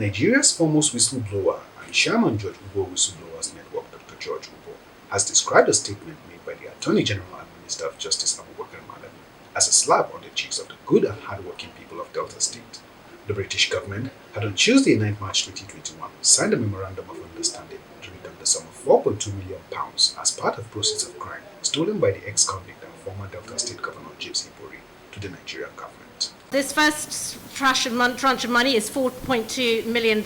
Nigeria's foremost whistleblower and chairman Uboh Whistleblowers Network, Dr.Uboh, has described a statement made by the Attorney General and Minister of Justice Abubakar Malami as a slap on the cheeks of the good and hardworking people of Delta State. The British government had on Tuesday, 9 March 2021, signed a Memorandum of Understanding to return the sum of £4.2 million as part of proceeds of crime stolen by the ex-convict and former Delta State Governor Ibori to the Nigerian government. This first tranche of money is £4.2 million,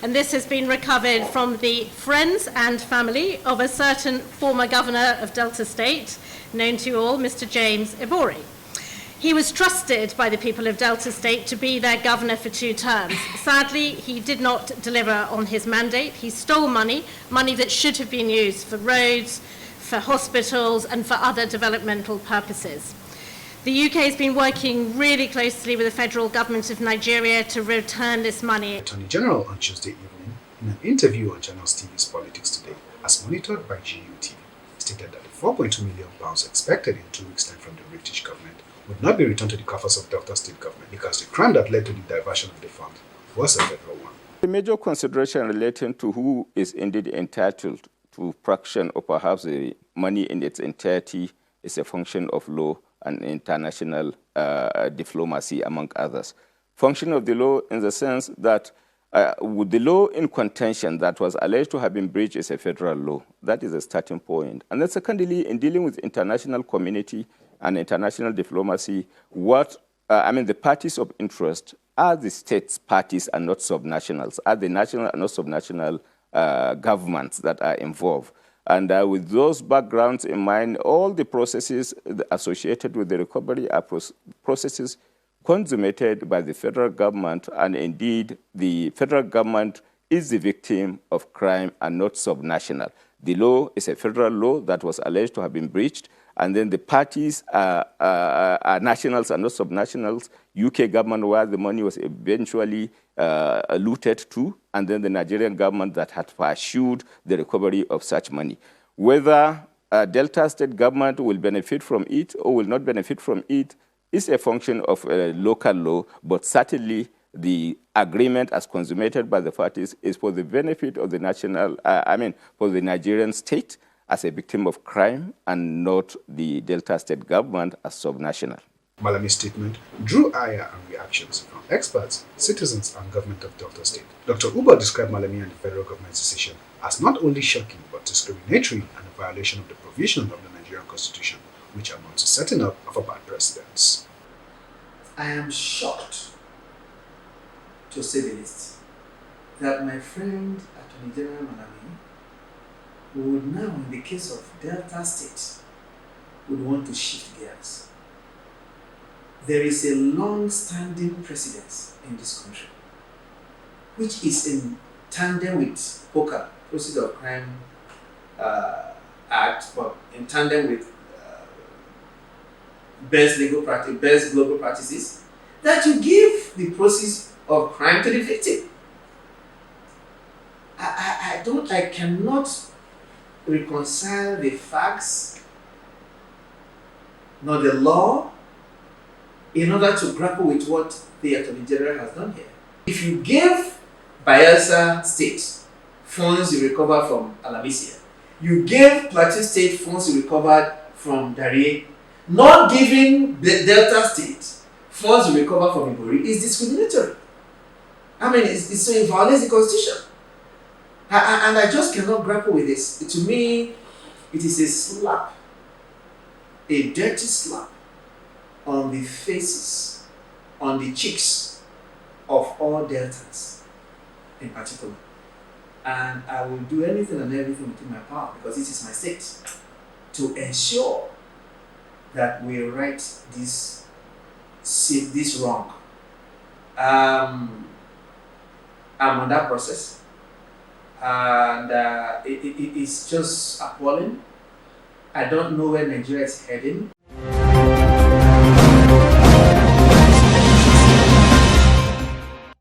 and this has been recovered from the friends and family of a certain former governor of Delta State, known to you all, Mr. James Ibori. He was trusted by the people of Delta State to be their governor for 2 terms. Sadly, he did not deliver on his mandate. He stole money that should have been used for roads, for hospitals, and for other developmental purposes. The UK has been working really closely with the federal government of Nigeria to return this money. The Attorney General on Tuesday evening, in an interview on Channels TV's Politics Today, as monitored by GUTV, stated that the £4.2 million expected in 2 weeks' time from the British government would not be returned to the coffers of Delta State government because the crime that led to the diversion of the fund was a federal one. The major consideration relating to who is indeed entitled to fraction or perhaps the money in its entirety is a function of law and international diplomacy, among others. Function of the law in the sense that with the law in contention that was alleged to have been breached is a federal law. That is a starting point. And then secondly, in dealing with international community and international diplomacy, the parties of interest are the states parties and not subnationals, are the national and not subnational governments that are involved. And with those backgrounds in mind, all the processes associated with the recovery are processes consummated by the federal government, and indeed the federal government is the victim of crime and not subnational. The law is a federal law that was alleged to have been breached, and then the parties are nationals and not subnationals, UK government where the money was eventually looted to, and then the Nigerian government that had pursued the recovery of such money. Whether Delta State government will benefit from it or will not benefit from it is a function of local law, but certainly the agreement as consummated by the parties is for the benefit of the for the Nigerian state as a victim of crime and not the Delta State government as subnational. Malami's statement drew ire and reactions from experts, citizens, and government of Delta State. Dr. Uboh described Malami and the federal government's decision as not only shocking but discriminatory and a violation of the provisions of the Nigerian Constitution, which amounts to setting up of a bad precedent. I am shocked, to say the least, that my friend Attorney General Malami would now, in the case of Delta State, would want to shift gears. There is a long-standing precedent in this country, which is in tandem with POCA, Proceeds of Crime Act, but in tandem with best global practices, that you give the proceeds of crime to the victim. I cannot reconcile the facts nor the law in order to grapple with what the Attorney General has done here. If you give Bayelsa State funds you recover from Alamisia, you gave Plateau State funds you recovered from Darie, not giving the Delta State funds you recover from Ibori is discriminatory. It violates the Constitution. And I just cannot grapple with this. To me, it is a slap, a dirty slap on the faces, on the cheeks of all Deltans in particular. And I will do anything and everything within my power, because this is my state, to ensure that we right this wrong. I'm on that process, and it's just appalling. I don't know where Nigeria is heading.